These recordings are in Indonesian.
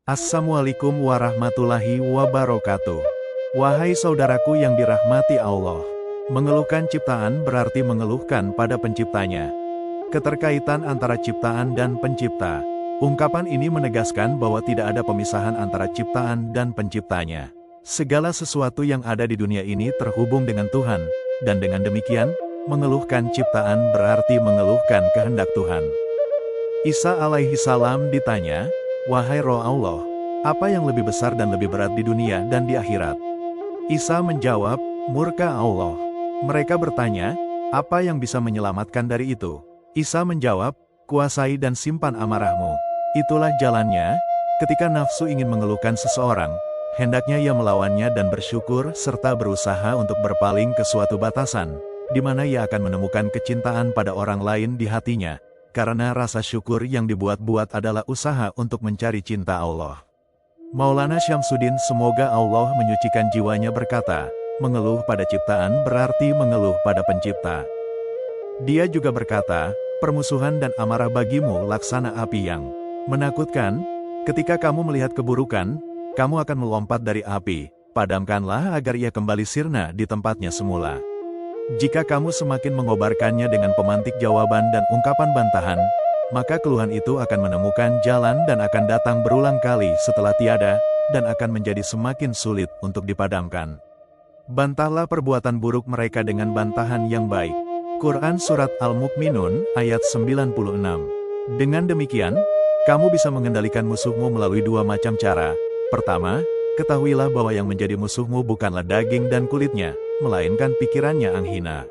Assalamualaikum warahmatullahi wabarakatuh. Wahai saudaraku yang dirahmati Allah, mengeluhkan ciptaan berarti mengeluhkan pada penciptanya. Keterkaitan antara ciptaan dan pencipta. Ungkapan ini menegaskan bahwa tidak ada pemisahan antara ciptaan dan penciptanya. Segala sesuatu yang ada di dunia ini terhubung dengan Tuhan, dan dengan demikian, mengeluhkan ciptaan berarti mengeluhkan kehendak Tuhan. Isa alaihi salam ditanya, "Wahai Roh Allah, apa yang lebih besar dan lebih berat di dunia dan di akhirat?" Isa menjawab, "Murka Allah." Mereka bertanya, "Apa yang bisa menyelamatkan dari itu?" Isa menjawab, "Kuasai dan simpan amarahmu. Itulah jalannya, ketika nafsu ingin mengeluhkan seseorang, hendaknya ia melawannya dan bersyukur serta berusaha untuk berpaling ke suatu batasan, di mana ia akan menemukan kecintaan pada orang lain di hatinya. Karena rasa syukur yang dibuat-buat adalah usaha untuk mencari cinta Allah." Maulana Syamsuddin semoga Allah menyucikan jiwanya berkata, mengeluh pada ciptaan berarti mengeluh pada pencipta. Dia juga berkata, permusuhan dan amarah bagimu laksana api yang menakutkan. Ketika kamu melihat keburukan, kamu akan melompat dari api, padamkanlah agar ia kembali sirna di tempatnya semula. Jika kamu semakin mengobarkannya dengan pemantik jawaban dan ungkapan bantahan, maka keluhan itu akan menemukan jalan dan akan datang berulang kali setelah tiada, dan akan menjadi semakin sulit untuk dipadamkan. Bantahlah perbuatan buruk mereka dengan bantahan yang baik. Quran Surat Al-Mu'minun, ayat 96. Dengan demikian, kamu bisa mengendalikan musuhmu melalui dua macam cara. Pertama, ketahuilah bahwa yang menjadi musuhmu bukanlah daging dan kulitnya, melainkan pikirannya yang hina.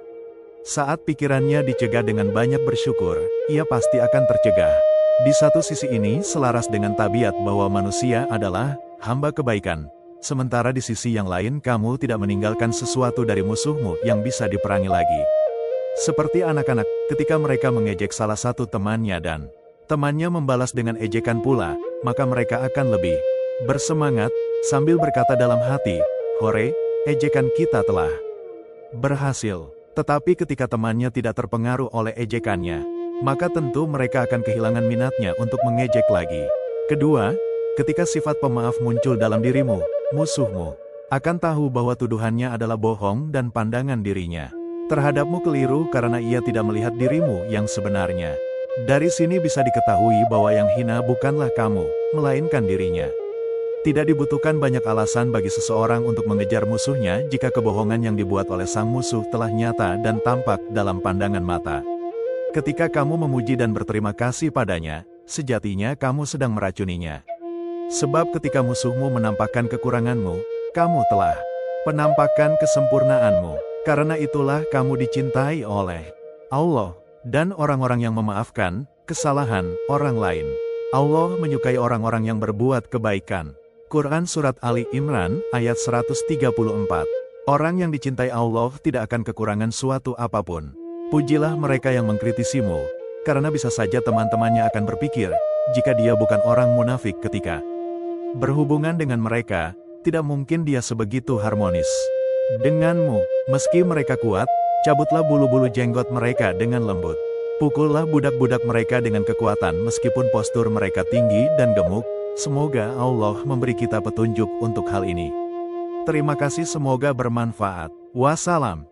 Saat pikirannya dicegah dengan banyak bersyukur, ia pasti akan tercegah. Di satu sisi ini selaras dengan tabiat bahwa manusia adalah hamba kebaikan. Sementara di sisi yang lain kamu tidak meninggalkan sesuatu dari musuhmu yang bisa diperangi lagi. Seperti anak-anak, ketika mereka mengejek salah satu temannya dan temannya membalas dengan ejekan pula, maka mereka akan lebih bersemangat, sambil berkata dalam hati, "Hore, ejekan kita telah berhasil." Tetapi ketika temannya tidak terpengaruh oleh ejekannya, maka tentu mereka akan kehilangan minatnya untuk mengejek lagi. Kedua, ketika sifat pemaaf muncul dalam dirimu, musuhmu akan tahu bahwa tuduhannya adalah bohong dan pandangan dirinya terhadapmu keliru karena ia tidak melihat dirimu yang sebenarnya. Dari sini bisa diketahui bahwa yang hina bukanlah kamu, melainkan dirinya. Tidak dibutuhkan banyak alasan bagi seseorang untuk mengejar musuhnya jika kebohongan yang dibuat oleh sang musuh telah nyata dan tampak dalam pandangan mata. Ketika kamu memuji dan berterima kasih padanya, sejatinya kamu sedang meracuninya. Sebab ketika musuhmu menampakkan kekuranganmu, kamu telah menampakkan kesempurnaanmu. Karena itulah kamu dicintai oleh Allah dan orang-orang yang memaafkan kesalahan orang lain. Allah menyukai orang-orang yang berbuat kebaikan. Quran Surat Ali Imran, ayat 134. Orang yang dicintai Allah tidak akan kekurangan suatu apapun. Pujilah mereka yang mengkritisimu, karena bisa saja teman-temannya akan berpikir, jika dia bukan orang munafik ketika berhubungan dengan mereka, tidak mungkin dia sebegitu harmonis denganmu. Meski mereka kuat, cabutlah bulu-bulu jenggot mereka dengan lembut. Pukullah budak-budak mereka dengan kekuatan meskipun postur mereka tinggi dan gemuk. Semoga Allah memberi kita petunjuk untuk hal ini. Terima kasih, semoga bermanfaat. Wassalam.